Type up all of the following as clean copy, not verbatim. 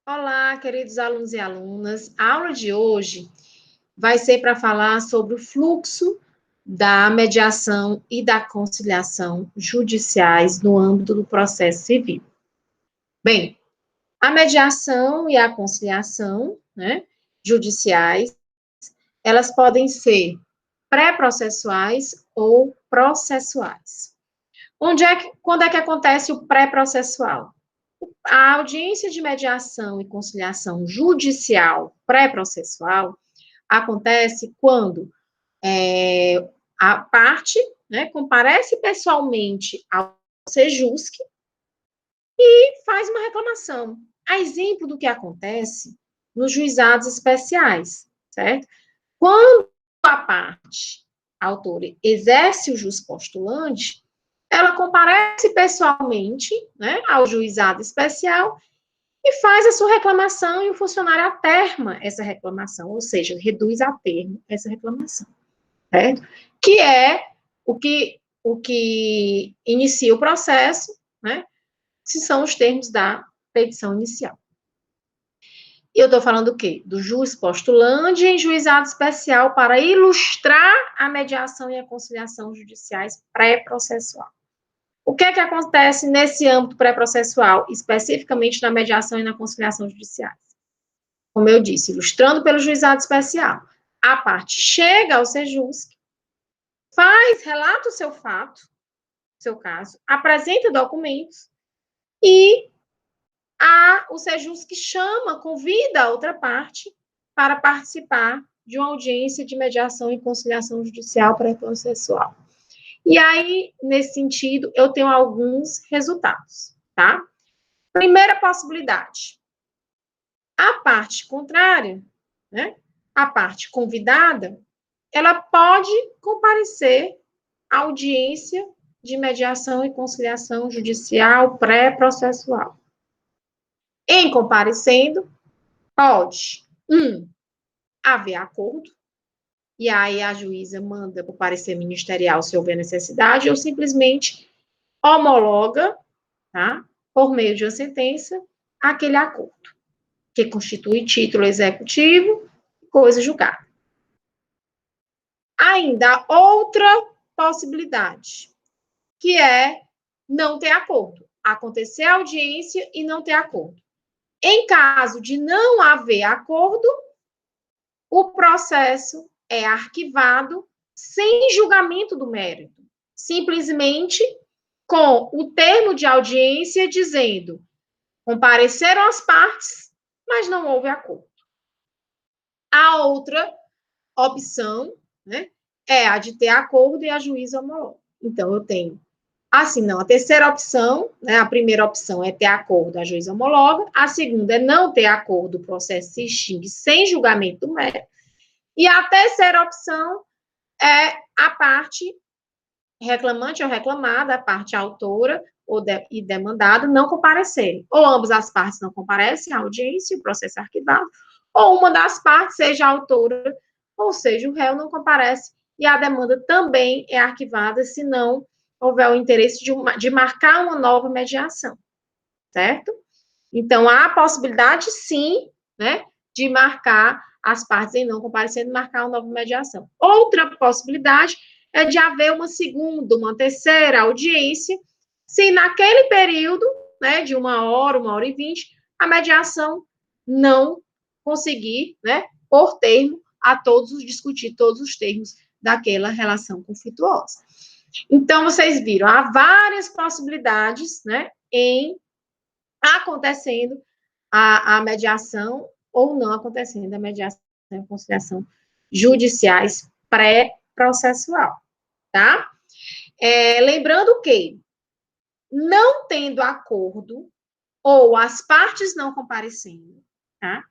Olá, queridos alunos e alunas. A aula de hoje vai ser para falar sobre o fluxo da mediação e da conciliação judiciais no âmbito do processo civil. Bem, a mediação e a conciliação, judiciais, elas podem ser pré-processuais ou processuais. Quando é que acontece o pré-processual? A audiência de mediação e conciliação judicial pré-processual acontece quando a parte, comparece pessoalmente ao Sejusc e faz uma reclamação. A exemplo do que acontece nos juizados especiais, certo? Quando a parte autora exerce o jus postulante, ela comparece pessoalmente, ao juizado especial e faz a sua reclamação e o funcionário aterma essa reclamação, ou seja, reduz a termo essa reclamação, certo? Que é o que inicia o processo, que são os termos da petição inicial. E eu estou falando do quê? Do jus postulante em juizado especial para ilustrar a mediação e a conciliação judiciais pré-processual. O que é que acontece nesse âmbito pré-processual, especificamente na mediação e na conciliação judiciais? Como eu disse, ilustrando pelo juizado especial. A parte chega ao Sejusc, relata o seu fato, seu caso, apresenta documentos e o Sejusc convida a outra parte para participar de uma audiência de mediação e conciliação judicial pré-processual. E aí, nesse sentido, eu tenho alguns resultados, tá? Primeira possibilidade. A parte contrária, a parte convidada, ela pode comparecer à audiência de mediação e conciliação judicial pré-processual. Em comparecendo, pode, haver acordo, e aí a juíza manda para o parecer ministerial se houver necessidade, ou simplesmente homologa, tá, por meio de uma sentença, aquele acordo, que constitui título executivo, coisa julgada. Ainda outra possibilidade, que é não ter acordo, acontecer a audiência e não ter acordo. Em caso de não haver acordo, o processo é arquivado sem julgamento do mérito, simplesmente com o termo de audiência dizendo: compareceram as partes, mas não houve acordo. A outra opção, é a de ter acordo e a juíza homologa. Então, eu tenho assim, não, a terceira opção, a primeira opção é ter acordo, a juíza homologa, a segunda é não ter acordo, o processo se extingue sem julgamento do mérito, e a terceira opção é a parte reclamante ou reclamada, a parte autora e demandado não comparecerem. Ou ambas as partes não comparecem à audiência, o processo é arquivado, ou uma das partes, seja a autora, ou seja, o réu não comparece e a demanda também é arquivada, se não houver o interesse de marcar uma nova mediação, certo? Então, há a possibilidade, sim, de marcar as partes em não comparecendo, marcar uma nova mediação. Outra possibilidade é de haver uma segunda, uma terceira audiência, se naquele período, de 1 hora e 20, a mediação não conseguir, por termo, discutir todos os termos daquela relação conflituosa. Então, vocês viram, há várias possibilidades, em acontecendo a mediação ou não acontecendo a mediação e conciliação judiciais pré-processual, tá? Lembrando que, não tendo acordo ou as partes não comparecendo, tá?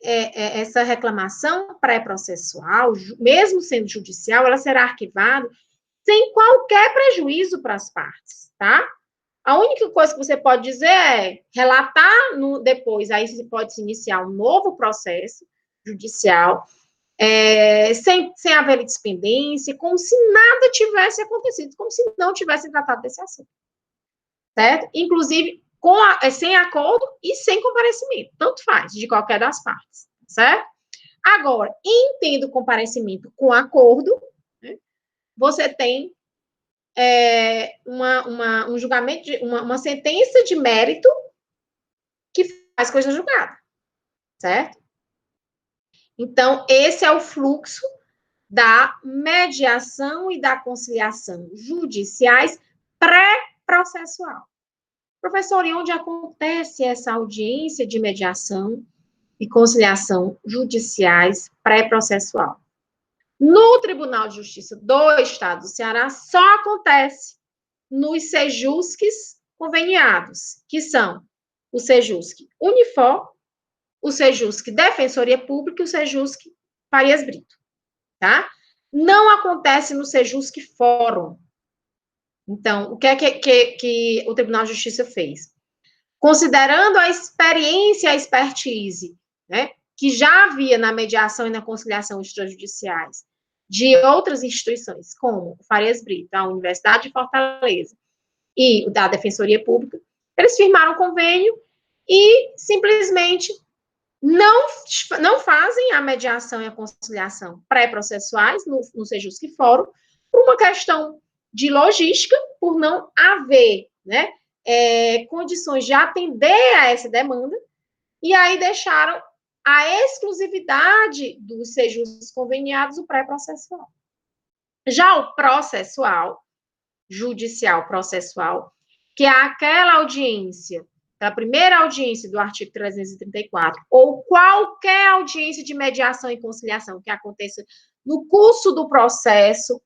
Essa reclamação pré-processual, mesmo sendo judicial, ela será arquivada sem qualquer prejuízo para as partes, tá? A única coisa que você pode dizer é relatar depois, aí você pode se iniciar um novo processo judicial, sem haver dispendência, como se nada tivesse acontecido, como se não tivesse tratado desse assunto, certo? Inclusive, sem acordo e sem comparecimento. Tanto faz, de qualquer das partes, certo? Agora, em tendo comparecimento com acordo, né, você tem um julgamento, uma sentença de mérito que faz coisa julgada, certo? Então, esse é o fluxo da mediação e da conciliação judiciais pré-processual. Professor, e onde acontece essa audiência de mediação e conciliação judiciais pré-processual? No Tribunal de Justiça do Estado do Ceará, só acontece nos sejusques conveniados, que são o Sejusque Unifor, o Sejusque Defensoria Pública e o Sejusque Farias Brito, tá? Não acontece no Sejusque Fórum. Então, o que é que o Tribunal de Justiça fez? Considerando a experiência e a expertise, né, que já havia na mediação e na conciliação extrajudiciais de outras instituições, como o Farias Brito, a Universidade de Fortaleza e o da Defensoria Pública, eles firmaram um convênio e simplesmente não fazem a mediação e a conciliação pré-processuais no Sejusque Fórum por uma questão de logística, por não haver, né, condições de atender a essa demanda, e aí deixaram a exclusividade dos sejusques conveniados o pré-processual. Já o processual, judicial processual, que é aquela audiência, a primeira audiência do artigo 334, ou qualquer audiência de mediação e conciliação que aconteça no curso do processo,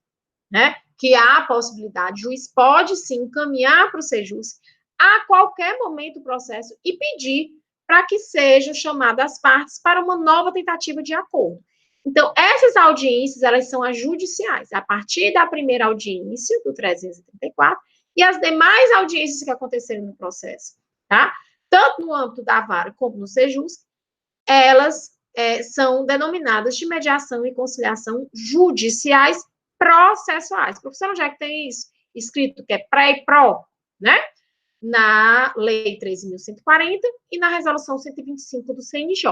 né, que há a possibilidade, o juiz pode sim encaminhar para o Sejusc a qualquer momento do processo e pedir para que sejam chamadas as partes para uma nova tentativa de acordo. Então, essas audiências, elas são as judiciais, a partir da primeira audiência, do 334, e as demais audiências que aconteceram no processo, tá? Tanto no âmbito da vara como no Sejusc, elas são denominadas de mediação e conciliação judiciais processuais. Professor, onde é que tem isso escrito, que é pré e pró, né? Na Lei 13.140 e na Resolução 125 do CNJ,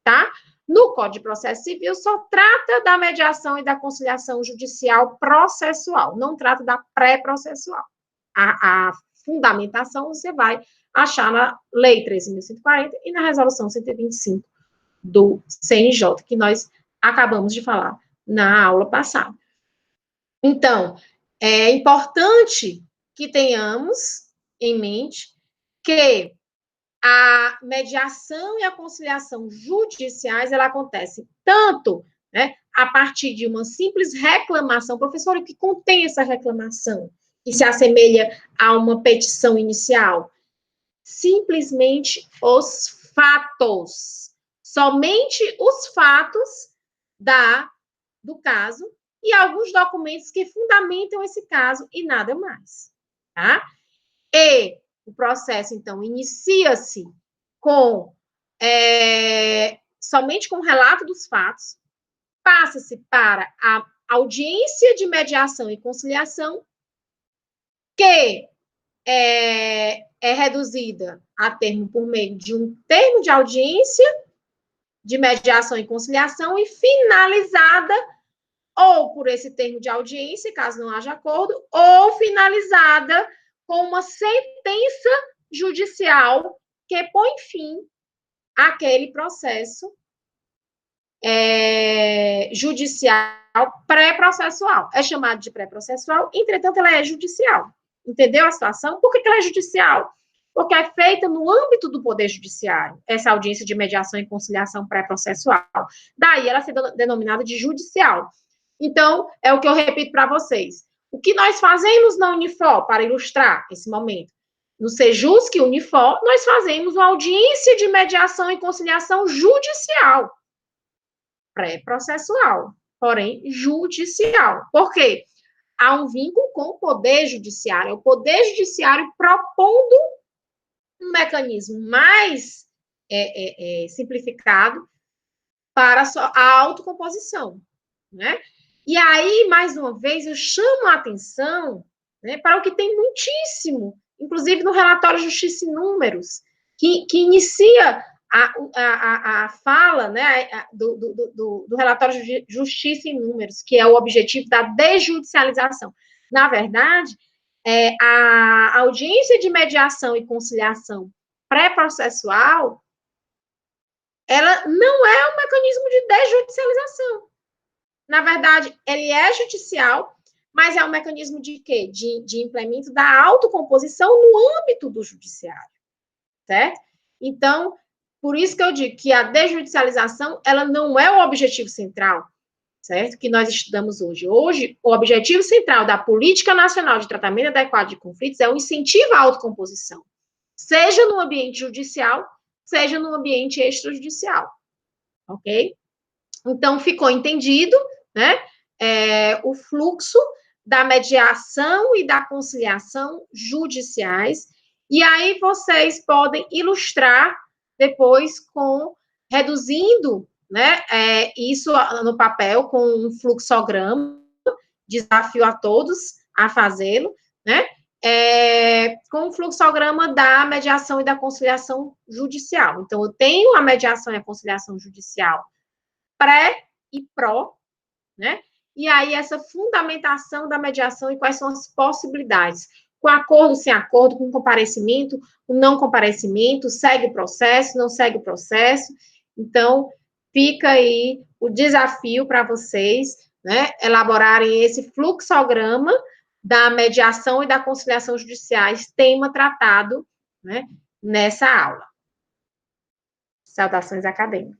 tá? No Código de Processo Civil só trata da mediação e da conciliação judicial processual, não trata da pré-processual. A fundamentação você vai achar na Lei 13.140 e na Resolução 125 do CNJ, que nós acabamos de falar na aula passada. Então, é importante que tenhamos em mente que a mediação e a conciliação judiciais, ela acontece tanto, né, a partir de uma simples reclamação. Professor, o que contém essa reclamação? Que se assemelha a uma petição inicial? Simplesmente os fatos. Somente os fatos do caso e alguns documentos que fundamentam esse caso e nada mais, tá? E o processo, então, inicia-se com somente com o relato dos fatos, passa-se para a audiência de mediação e conciliação, que é reduzida a termo por meio de um termo de audiência de mediação e conciliação e finalizada ou por esse termo de audiência, caso não haja acordo, ou finalizada com uma sentença judicial que põe fim àquele processo judicial pré-processual. É chamado de pré-processual, entretanto, ela é judicial. Entendeu a situação? Por que ela é judicial? Porque é feita no âmbito do Poder Judiciário, essa audiência de mediação e conciliação pré-processual. Daí ela ser denominada de judicial. Então, é o que eu repito para vocês. O que nós fazemos na Unifor, para ilustrar esse momento? No Sejusc Unifor, nós fazemos uma audiência de mediação e conciliação judicial, pré-processual, porém judicial. Por quê? Há um vínculo com o Poder Judiciário. O Poder Judiciário propondo um mecanismo mais simplificado para a autocomposição, né? E aí, mais uma vez, eu chamo a atenção, né, para o que tem muitíssimo inclusive no relatório Justiça e Números, que inicia a fala, né, do relatório Justiça e Números, que é o objetivo da desjudicialização. Na verdade, a audiência de mediação e conciliação pré-processual, ela não é um mecanismo de desjudicialização. Na verdade, ele é judicial, mas é um mecanismo de quê? De implemento da autocomposição no âmbito do judiciário, certo? Então, por isso que eu digo que a desjudicialização, ela não é o objetivo central, certo? Que nós estudamos hoje. Hoje, o objetivo central da Política Nacional de Tratamento Adequado de Conflitos é o incentivo à autocomposição, seja no ambiente judicial, seja no ambiente extrajudicial, ok? Então, ficou entendido, né, o fluxo da mediação e da conciliação judiciais, e aí vocês podem ilustrar depois reduzindo, né, isso no papel com um fluxograma, desafio a todos a fazê-lo, né, com o fluxograma da mediação e da conciliação judicial. Então, eu tenho a mediação e a conciliação judicial pré e pró, né? E aí, essa fundamentação da mediação e quais são as possibilidades. Com acordo, sem acordo, com comparecimento, com não comparecimento, segue o processo, não segue o processo. Então, fica aí o desafio para vocês, né, elaborarem esse fluxograma da mediação e da conciliação judiciais, tema tratado, né, nessa aula. Saudações acadêmicas.